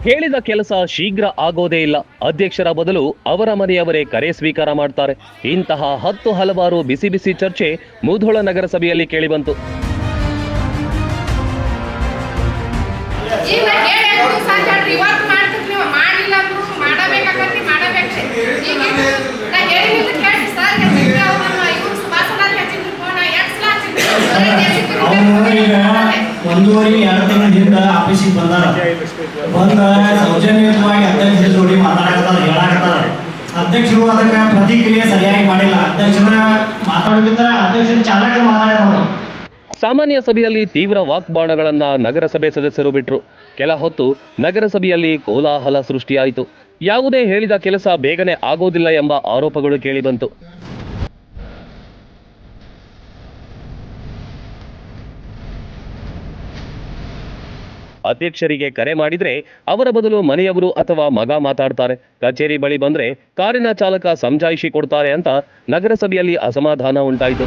ಹೇಳಿದ ಕೆಲಸ ಶೀಘ್ರ ಆಗೋದೇ ಇಲ್ಲ. ಅಧ್ಯಕ್ಷರ ಬದಲು ಅವರ ಮನೆಯವರೇ ಕರೆ ಸ್ವೀಕಾರ ಮಾಡ್ತಾರೆ. ಇಂತಹ ಹಲವಾರು ಬಿಸಿ ಬಿಸಿ ಚರ್ಚೆ ಮುಧೋಳ ನಗರಸಭೆಯಲ್ಲಿ ಕೇಳಿಬಂತು. ಒಂದೂವರೆ 2 ತಿಂಗಳಿಂದ ಆಫೀಸಿಗೆ ಬಂದಾರ. ಬಂದ ಸೌಜನ್ಯವಾಗಿ ಅಧ್ಯಕ್ಷರ ಜೋಡಿ ಮಾತಾಡಕತ್ತಾರ, ಹೇಳಾಕತ್ತಾರ. ಅಧ್ಯಕ್ಷರು ಅದಕ್ಕೆ ಪ್ರತಿಕ್ರಿಯೆ ಸರಿಯಾಗಿ ಮಾಡಿಲ್ಲ. ಅಧ್ಯಕ್ಷರ ಮಾತಾಡೋದ್ರಿಂದ ಅಧ್ಯಕ್ಷರ ಚಾಲಕ ಮಾತಾಡೋರು. ಸಾಮಾನ್ಯ ಸಭೆಯಲ್ಲಿ ತೀವ್ರ ವಾಗ್ಬಾಣಗಳನ್ನ ನಗರಸಭೆ ಸದಸ್ಯರು ಬಿಟ್ರು. ಕೆಲ ಹೊತ್ತು ನಗರಸಭೆಯಲ್ಲಿ ಕೋಲಾಹಲ ಸೃಷ್ಟಿಯಾಯಿತು. ಯಾವುದೇ ಹೇಳಿದ ಕೆಲಸ ಬೇಗನೆ ಆಗೋದಿಲ್ಲ ಎಂಬ ಆರೋಪಗಳು ಕೇಳಿಬಂತು. ಅಧ್ಯಕ್ಷರಿಗೆ ಕರೆ ಮಾಡಿದ್ರೆ ಅವರ ಬದಲು ಮನೆಯವರು ಅಥವಾ ಮಗ ಮಾತಾಡ್ತಾರೆ. ಕಚೇರಿ ಬಳಿ ಬಂದ್ರೆ ಕಾರಿನ ಚಾಲಕ ಸಮಜಾಯಿಷಿ ಕೊಡ್ತಾರೆ ಅಂತ ನಗರಸಭೆಯಲ್ಲಿ ಅಸಮಾಧಾನ ಉಂಟಾಯಿತು.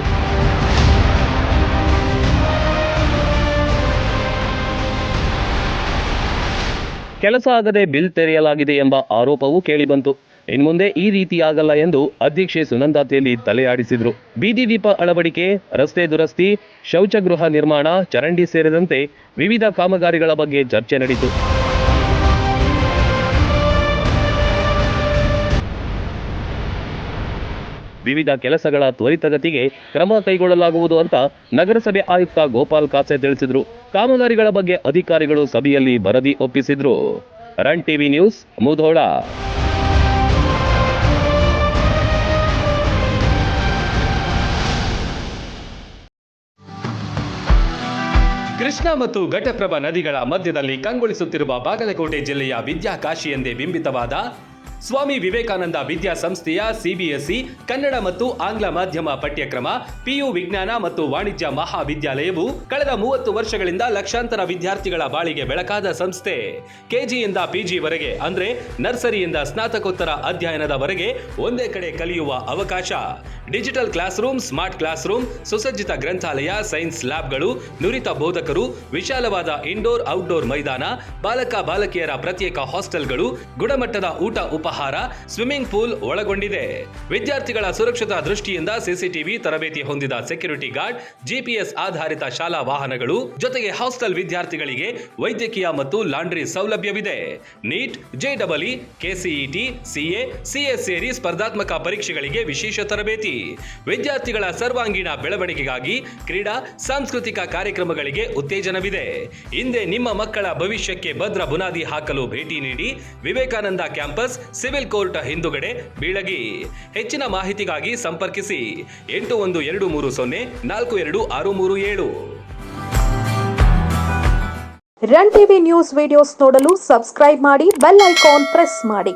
ಕೆಲಸ ಆಗದೆ ಬಿಲ್ ತೆರೆಯಲಾಗಿದೆ ಎಂಬ ಆರೋಪವೂ ಕೇಳಿಬಂತು. ಇನ್ಮುಂದೆ ಈ ರೀತಿಯಾಗಲ್ಲ ಎಂದು ಅಧ್ಯಕ್ಷೆ ಸುನಂದಾ ತೇಲಿ ತಲೆಯಾಡಿಸಿದ್ರು. ಬೀದಿ ದೀಪ ಅಳವಡಿಕೆ, ರಸ್ತೆ ದುರಸ್ತಿ, ಶೌಚಗೃಹ ನಿರ್ಮಾಣ, ಚರಂಡಿ ಸೇರಿದಂತೆ ವಿವಿಧ ಕಾಮಗಾರಿಗಳ ಬಗ್ಗೆ ಚರ್ಚೆ ನಡೆಯಿತು. ವಿವಿಧ ಕೆಲಸಗಳ ತ್ವರಿತಗತಿಗೆ ಕ್ರಮ ಕೈಗೊಳ್ಳಲಾಗುವುದು ಅಂತ ನಗರಸಭೆ ಆಯುಕ್ತ ಗೋಪಾಲ್ ಕಾಸೆ ತಿಳಿಸಿದ್ರು. ಕಾಮಗಾರಿಗಳ ಬಗ್ಗೆ ಅಧಿಕಾರಿಗಳು ಸಭೆಯಲ್ಲಿ ವರದಿ ಒಪ್ಪಿಸಿದ್ರು. Run TV news, Mudhol. Krishna ಮತ್ತು ಘಟಪ್ರಭಾ ನದಿಗಳ ಮಧ್ಯದಲ್ಲಿ ಕಂಗೊಳಿಸುತ್ತಿರುವ ಬಾಗಲಕೋಟೆ ಜಿಲ್ಲೆಯ ವಿದ್ಯಾಕಾಶಿ ಎಂದೇ ಬಿಂಬಿತವಾದ ಸ್ವಾಮಿ ವಿವೇಕಾನಂದ ವಿದ್ಯಾಸಂಸ್ಥೆಯ ಸಿಬಿಎಸ್ಇ ಕನ್ನಡ ಮತ್ತು ಆಂಗ್ಲ ಮಾಧ್ಯಮ ಪಠ್ಯಕ್ರಮ ಪಿಯು ವಿಜ್ಞಾನ ಮತ್ತು ವಾಣಿಜ್ಯ ಮಹಾವಿದ್ಯಾಲಯವು ಕಳೆದ 30 ವರ್ಷಗಳಿಂದ ಲಕ್ಷಾಂತರ ವಿದ್ಯಾರ್ಥಿಗಳ ಬಾಳಿಗೆ ಬೆಳಕಾದ ಸಂಸ್ಥೆ. ಕೆಜಿಯಿಂದ ಪಿಜಿವರೆಗೆ ಅಂದ್ರೆ ನರ್ಸರಿಯಿಂದ ಸ್ನಾತಕೋತ್ತರ ಅಧ್ಯಯನದವರೆಗೆ ಒಂದೇ ಕಡೆ ಕಲಿಯುವ ಅವಕಾಶ. Digital class room, smart class room, ಸುಸಜ್ಜಿತ ಗ್ರಂಥಾಲಯ, ಸೈನ್ಸ್ ಲ್ಯಾಬ್ಗಳು, ನುರಿತ ಬೋಧಕರು, ವಿಶಾಲವಾದ ಇಂಡೋರ್ ಔಟ್ಡೋರ್ ಮೈದಾನ, ಬಾಲಕ ಬಾಲಕಿಯರ ಪ್ರತ್ಯೇಕ ಹಾಸ್ಟೆಲ್ಗಳು, ಗುಣಮಟ್ಟದ ಊಟ ಉಪಹಾರ, ಸ್ವಿಮ್ಮಿಂಗ್ ಪೂಲ್ ಒಳಗೊಂಡಿದೆ. ವಿದ್ಯಾರ್ಥಿಗಳ ಸುರಕ್ಷತಾ ದೃಷ್ಟಿಯಿಂದ ಸಿಸಿಟಿವಿ ತರಬೇತಿ ಹೊಂದಿದ ಸೆಕ್ಯೂರಿಟಿ ಗಾರ್ಡ್, ಜಿಪಿಎಸ್ ಆಧಾರಿತ ಶಾಲಾ ವಾಹನಗಳು, ಜೊತೆಗೆ ಹಾಸ್ಟೆಲ್ ವಿದ್ಯಾರ್ಥಿಗಳಿಗೆ ವೈದ್ಯಕೀಯ ಮತ್ತು ಲಾಂಡ್ರಿ ಸೌಲಭ್ಯವಿದೆ. NEET, JEE, KCET, CA, CS ಸೇರಿ ಸ್ಪರ್ಧಾತ್ಮಕ ಪರೀಕ್ಷೆಗಳಿಗೆ ವಿಶೇಷ ತರಬೇತಿ. ವಿದ್ಯಾರ್ಥಿಗಳ ಸರ್ವಾಂಗೀಣ ಬೆಳವಣಿಗೆಗಾಗಿ ಕ್ರೀಡಾ, ಸಾಂಸ್ಕೃತಿಕ ಕಾರ್ಯಕ್ರಮಗಳಿಗೆ ಉತ್ತೇಜನವಿದೆ. ಹಿಂದೆ ನಿಮ್ಮ ಮಕ್ಕಳ ಭವಿಷ್ಯಕ್ಕೆ ಭದ್ರ ಬುನಾದಿ ಹಾಕಲು ಭೇಟಿ ನೀಡಿ. ವಿವೇಕಾನಂದ ಕ್ಯಾಂಪಸ್, ಸಿವಿಲ್ ಕೋರ್ಟ್ ಹಿಂದುಗಡೆ, ಬೀಳಗಿ. ಹೆಚ್ಚಿನ ಮಾಹಿತಿಗಾಗಿ ಸಂಪರ್ಕಿಸಿ 8123 0426637. ರನ್ ಟಿವಿ ನ್ಯೂಸ್ ವಿಡಿಯೋಸ್ ನೋಡಲು ಸಬ್ಸ್ಕ್ರೈಬ್ ಮಾಡಿ, ಬೆಲ್ ಐಕಾನ್ ಪ್ರೆಸ್ ಮಾಡಿ.